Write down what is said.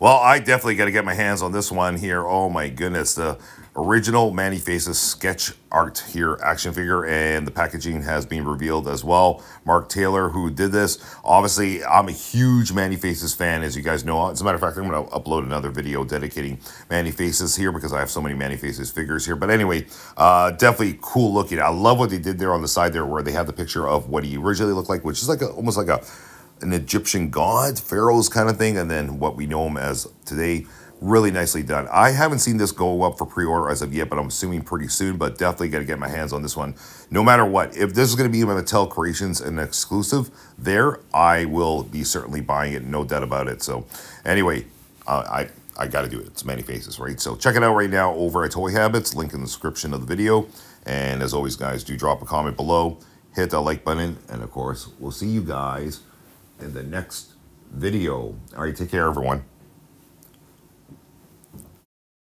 Well, I definitely got to get my hands on this one here. Oh my goodness, the original Man-E-Faces sketch art here, action figure, and the packaging has been revealed as well. Mark Taylor, who did this. Obviously, I'm a huge Man-E-Faces fan, as you guys know. As a matter of fact, I'm going to upload another video dedicating Man-E-Faces here because I have so many Man-E-Faces figures here. But anyway, definitely cool looking. I love what they did there on the side there where they have the picture of what he originally looked like, which is like almost like an Egyptian god, pharaohs kind of thing, and then what we know him as today. Really nicely done. I haven't seen this go up for pre-order as of yet, but I'm assuming pretty soon, but definitely got to get my hands on this one. No matter what, if this is going to be Mattel Creations and exclusive there, I will be certainly buying it, no doubt about it. So anyway, I got to do it. It's Man-E-Faces, right? So check it out right now over at Toy Habits, link in the description of the video. And as always, guys, do drop a comment below, hit that like button, and of course, we'll see you guys in the next video. All right, take care, everyone.